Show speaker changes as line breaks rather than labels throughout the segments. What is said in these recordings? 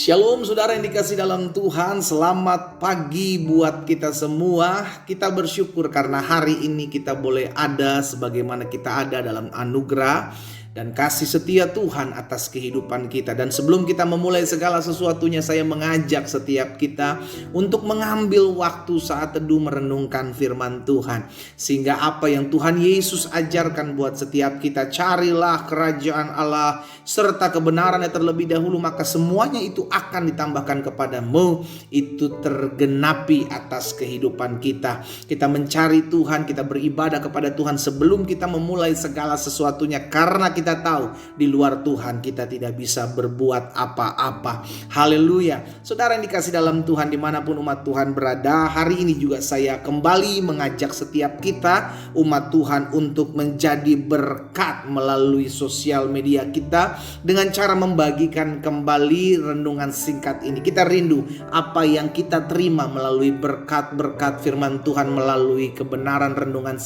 Shalom saudara yang dikasih dalam Tuhan, selamat pagi buat kita semua. Kita bersyukur karena hari ini kita boleh ada sebagaimana kita ada dalam anugerah dan kasih setia Tuhan atas kehidupan kita. Dan sebelum kita memulai segala sesuatunya, saya mengajak setiap kita untuk mengambil waktu saat teduh merenungkan firman Tuhan. Sehingga apa yang Tuhan Yesus ajarkan buat setiap kita, carilah kerajaan Allah serta kebenarannya terlebih dahulu, maka semuanya itu akan ditambahkan kepadamu. Itu tergenapi atas kehidupan kita. Kita mencari Tuhan, kita beribadah kepada Tuhan sebelum kita memulai segala sesuatunya, karena kita tahu di luar Tuhan kita tidak bisa berbuat apa-apa. Haleluya. Saudara yang dikasih dalam Tuhan, dimanapun umat Tuhan berada, hari ini juga saya kembali mengajak setiap kita umat Tuhan untuk menjadi berkat melalui sosial media kita dengan cara membagikan kembali renungan singkat ini. Kita rindu apa yang kita terima melalui berkat-berkat firman Tuhan, melalui kebenaran renungan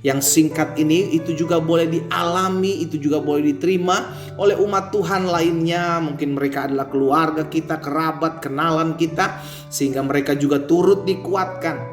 yang singkat ini, itu juga boleh dialami, itu juga boleh diterima oleh umat Tuhan lainnya. Mungkin mereka adalah keluarga kita, kerabat, kenalan kita, sehingga mereka juga turut dikuatkan,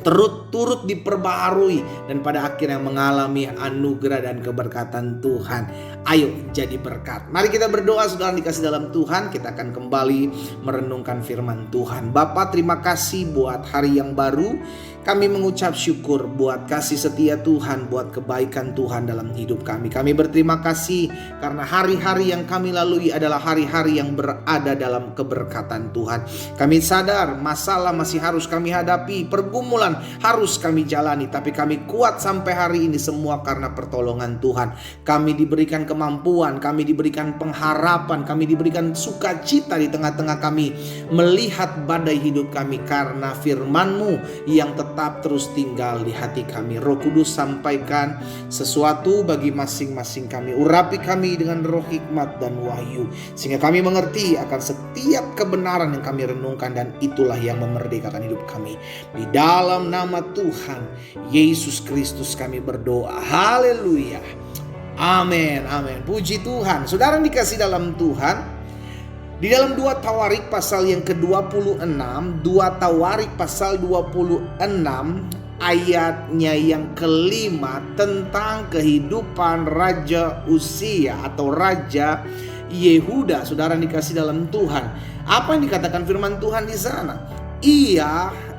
turut diperbaharui, dan pada akhirnya mengalami anugerah dan keberkatan Tuhan. Ayo jadi berkat. Mari kita berdoa saudara dikasih dalam Tuhan. Kita akan kembali merenungkan firman Tuhan. Bapa, terima kasih buat hari yang baru. Kami mengucap syukur buat kasih setia Tuhan, buat kebaikan Tuhan dalam hidup kami. Kami berterima kasih karena hari-hari yang kami lalui adalah hari-hari yang berada dalam keberkatan Tuhan. Kami sadar masalah masih harus kami hadapi, pergumulan harus kami jalani, tapi kami kuat sampai hari ini semua karena pertolongan Tuhan. Kami diberikan kemampuan, kami diberikan pengharapan, kami diberikan sukacita di tengah-tengah kami melihat badai hidup kami, karena firman-Mu yang tetap terus tinggal di hati kami. Roh Kudus, sampaikan sesuatu bagi masing-masing kami. Urapi kami dengan roh hikmat dan wahyu, sehingga kami mengerti akan setiap kebenaran yang kami renungkan, dan itulah yang memerdekakan hidup kami. Di dalam nama Tuhan Yesus Kristus kami berdoa. Haleluya. Amin. Amin. Puji Tuhan. Saudara yang dikasih dalam Tuhan, di dalam 2 Tawarik pasal yang ke-26, 2 Tawarik pasal 26 ayatnya yang kelima, tentang kehidupan Raja Uzia atau Raja Yehuda. Saudara dikasih dalam Tuhan, apa yang dikatakan firman Tuhan di sana?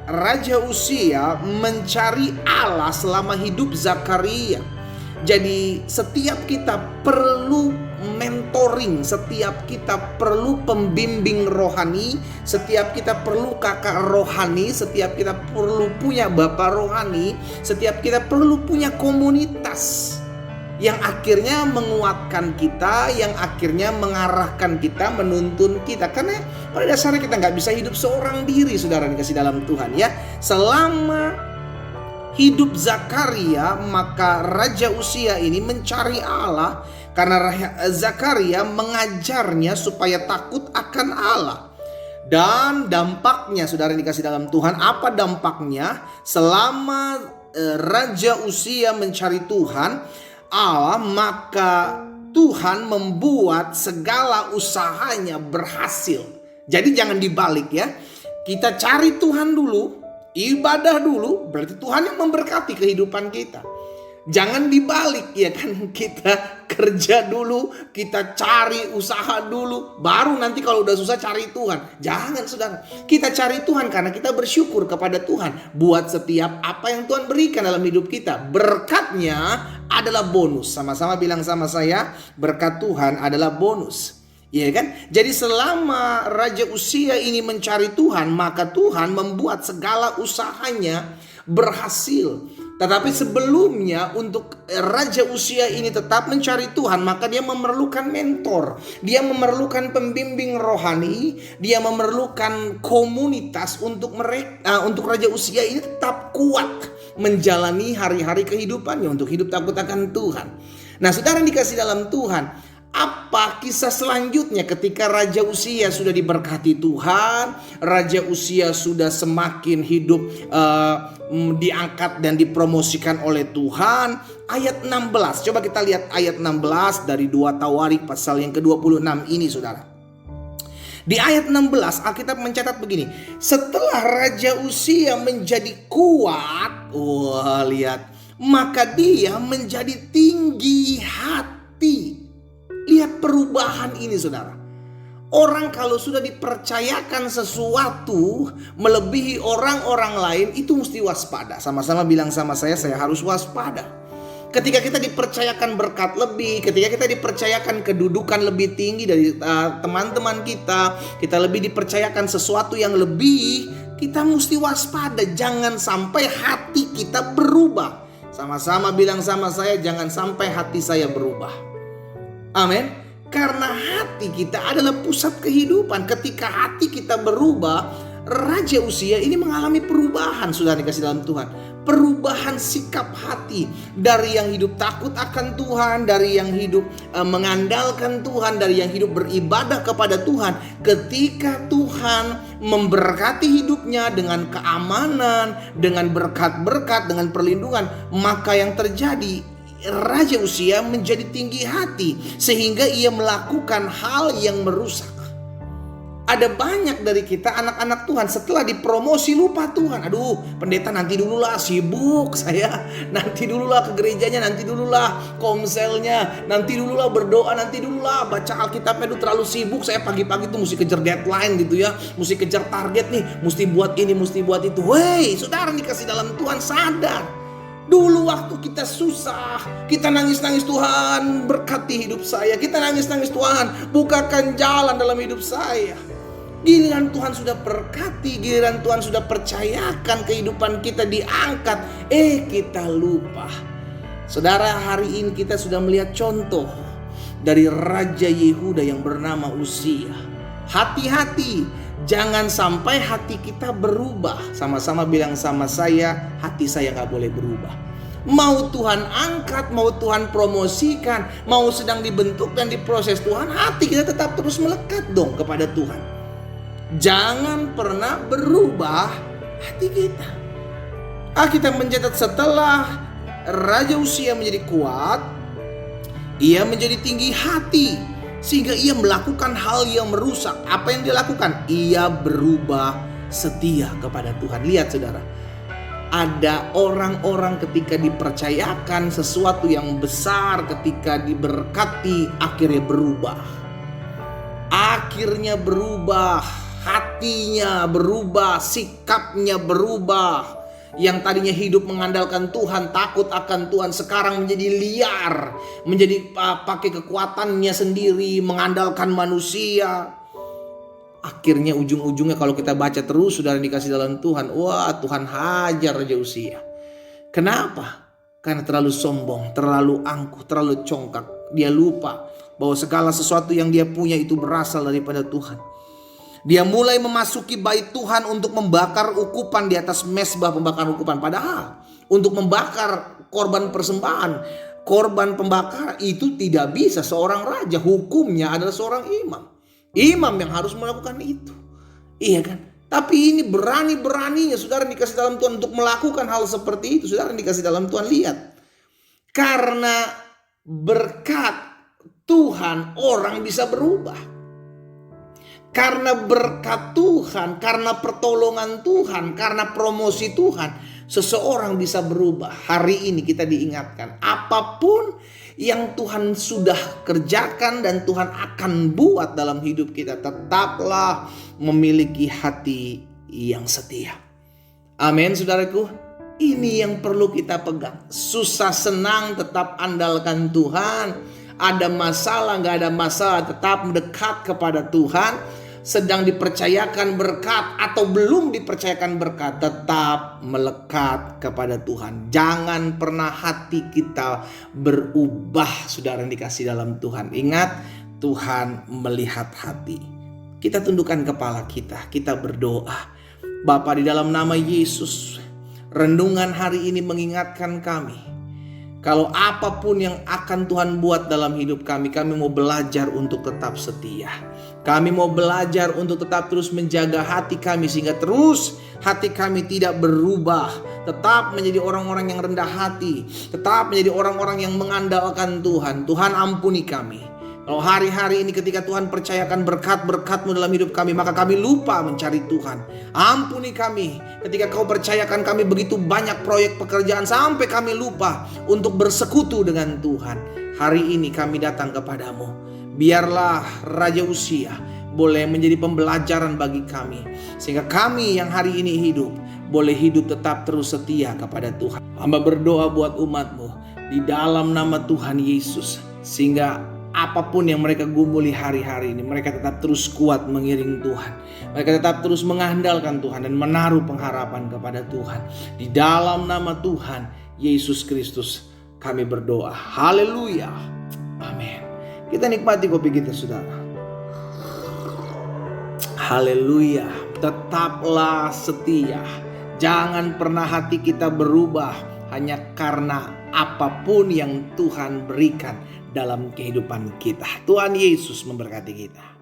Raja Uzia mencari Allah selama hidup Zakaria. Jadi setiap kita perlu mentoring, setiap kita perlu pembimbing rohani, setiap kita perlu kakak rohani, setiap kita perlu punya bapak rohani, setiap kita perlu punya komunitas yang akhirnya menguatkan kita, yang akhirnya mengarahkan kita, menuntun kita. Karena pada dasarnya kita gak bisa hidup seorang diri, saudara dikasih dalam Tuhan ya. Selama hidup Zakaria, maka Raja Uzia ini mencari Allah, karena Zakaria mengajarnya supaya takut akan Allah. Dan dampaknya, saudara dikasih dalam Tuhan, apa dampaknya? Selama Raja Uzia mencari Tuhan Allah, maka Tuhan membuat segala usahanya berhasil. Jadi jangan dibalik ya. Kita cari Tuhan dulu, ibadah dulu, berarti Tuhan yang memberkati kehidupan kita. Jangan dibalik ya kan, kita kerja dulu, kita cari usaha dulu, baru nanti kalau udah susah cari Tuhan. Jangan saudara, kita cari Tuhan karena kita bersyukur kepada Tuhan buat setiap apa yang Tuhan berikan dalam hidup kita. Berkatnya adalah bonus. Sama-sama bilang sama saya, berkat Tuhan adalah bonus. Ya kan? Jadi selama Raja Uzia ini mencari Tuhan, maka Tuhan membuat segala usahanya berhasil. Tetapi sebelumnya, untuk Raja Uzia ini tetap mencari Tuhan, maka dia memerlukan mentor, dia memerlukan pembimbing rohani, dia memerlukan komunitas untuk mereka, untuk Raja Uzia ini tetap kuat menjalani hari-hari kehidupannya untuk hidup takut akan Tuhan. Nah, saudara yang dikasih dalam Tuhan, apa kisah selanjutnya ketika Raja Uzia sudah diberkati Tuhan, Raja Uzia sudah semakin hidup diangkat dan dipromosikan oleh Tuhan? Ayat 16, coba kita lihat ayat 16 dari 2 Tawarik pasal yang ke-26 ini saudara. Di ayat 16 Alkitab mencatat begini. Setelah Raja Uzia menjadi kuat, wah lihat, maka dia menjadi tinggi hati. Lihat perubahan ini saudara. Orang kalau sudah dipercayakan sesuatu melebihi orang-orang lain, itu mesti waspada. Sama-sama bilang sama saya harus waspada. Ketika kita dipercayakan berkat lebih, ketika kita dipercayakan kedudukan lebih tinggi dari teman-teman kita lebih dipercayakan sesuatu yang lebih, kita mesti waspada. Jangan sampai hati kita berubah. Sama-sama bilang sama saya, jangan sampai hati saya berubah. Amin. Karena hati kita adalah pusat kehidupan. Ketika hati kita berubah, Raja Uzia ini mengalami perubahan, sudah dikasih dalam Tuhan. Perubahan sikap hati dari yang hidup takut akan Tuhan, dari yang hidup mengandalkan Tuhan, dari yang hidup beribadah kepada Tuhan. Ketika Tuhan memberkati hidupnya dengan keamanan, dengan berkat-berkat, dengan perlindungan, maka yang terjadi, Raja Uzia menjadi tinggi hati sehingga ia melakukan hal yang merusak. Ada banyak dari kita anak-anak Tuhan setelah dipromosi lupa Tuhan. Aduh, pendeta nanti dululah, sibuk saya. Nanti dululah ke gerejanya, nanti dululah komselnya, nanti dululah berdoa, nanti dululah baca Alkitabnya. Aduh, terlalu sibuk saya pagi-pagi tuh mesti kejar deadline gitu ya. Mesti kejar target nih, mesti buat ini, mesti buat itu. Wey, saudara dikasih dalam Tuhan, sadar. Dulu waktu kita susah, kita nangis-nangis, Tuhan berkati hidup saya. Kita nangis-nangis, Tuhan bukakan jalan dalam hidup saya. Giliran Tuhan sudah berkati, giliran Tuhan sudah percayakan kehidupan kita diangkat, kita lupa. Saudara, hari ini kita sudah melihat contoh dari Raja Yehuda yang bernama Uzia. Hati-hati, jangan sampai hati kita berubah. Sama-sama bilang sama saya, hati saya gak boleh berubah. Mau Tuhan angkat, mau Tuhan promosikan, mau sedang dibentuk dan diproses Tuhan, hati kita tetap terus melekat dong kepada Tuhan. Jangan pernah berubah hati kita. Kita mencatat setelah Raja Uzia menjadi kuat, ia menjadi tinggi hati sehingga ia melakukan hal yang merusak. Apa yang dia lakukan? Ia berubah setia kepada Tuhan. Lihat saudara, ada orang-orang ketika dipercayakan sesuatu yang besar, ketika diberkati, akhirnya berubah. Akhirnya berubah. Hatinya berubah, sikapnya berubah. Yang tadinya hidup mengandalkan Tuhan, takut akan Tuhan, sekarang menjadi liar, menjadi pakai kekuatannya sendiri, mengandalkan manusia. Akhirnya ujung-ujungnya kalau kita baca terus, saudara dikasih dalam Tuhan, wah Tuhan hajar Raja Uzia. Kenapa? Karena terlalu sombong, terlalu angkuh, terlalu congkak. Dia lupa bahwa segala sesuatu yang dia punya itu berasal daripada Tuhan. Dia mulai memasuki bait Tuhan untuk membakar ukupan di atas mezbah pembakaran ukupan. Padahal untuk membakar korban persembahan, korban pembakaran itu tidak bisa seorang raja. Hukumnya adalah seorang imam. Imam yang harus melakukan itu. Iya kan? Tapi ini berani-beraninya saudara dikasih dalam Tuhan untuk melakukan hal seperti itu. Saudara dikasih dalam Tuhan, lihat. Karena berkat Tuhan orang bisa berubah. Karena berkat Tuhan, karena pertolongan Tuhan, karena promosi Tuhan, seseorang bisa berubah. Hari ini kita diingatkan, apapun yang Tuhan sudah kerjakan dan Tuhan akan buat dalam hidup kita, tetaplah memiliki hati yang setia. Amin, saudaraku. Ini yang perlu kita pegang. Susah senang tetap andalkan Tuhan. Ada masalah, gak ada masalah, tetap mendekat kepada Tuhan. Sedang dipercayakan berkat atau belum dipercayakan berkat, tetap melekat kepada Tuhan. Jangan pernah hati kita berubah, saudara yang dikasih dalam Tuhan. Ingat, Tuhan melihat hati. Kita tundukkan kepala kita berdoa. Bapa, di dalam nama Yesus, renungan hari ini mengingatkan kami. Kalau apapun yang akan Tuhan buat dalam hidup kami mau belajar untuk tetap setia. Kami mau belajar untuk tetap terus menjaga hati kami sehingga terus hati kami tidak berubah. Tetap menjadi orang-orang yang rendah hati. Tetap menjadi orang-orang yang mengandalkan Tuhan. Tuhan ampuni kami. Kalau hari-hari ini ketika Tuhan percayakan berkat-berkat-Mu dalam hidup kami, maka kami lupa mencari Tuhan. Ampuni kami ketika Kau percayakan kami begitu banyak proyek pekerjaan sampai kami lupa untuk bersekutu dengan Tuhan. Hari ini kami datang kepadamu. Biarlah Raja Usia boleh menjadi pembelajaran bagi kami, sehingga kami yang hari ini hidup boleh hidup tetap terus setia kepada Tuhan. Hamba berdoa buat umat-Mu di dalam nama Tuhan Yesus, sehingga apapun yang mereka gumuli hari-hari ini, mereka tetap terus kuat mengiring Tuhan. Mereka tetap terus mengandalkan Tuhan dan menaruh pengharapan kepada Tuhan. Di dalam nama Tuhan Yesus Kristus kami berdoa. Haleluya. Amin. Kita nikmati kopi kita, saudara. Haleluya. Tetaplah setia. Jangan pernah hati kita berubah hanya karena apapun yang Tuhan berikan dalam kehidupan kita. Tuhan Yesus memberkati kita.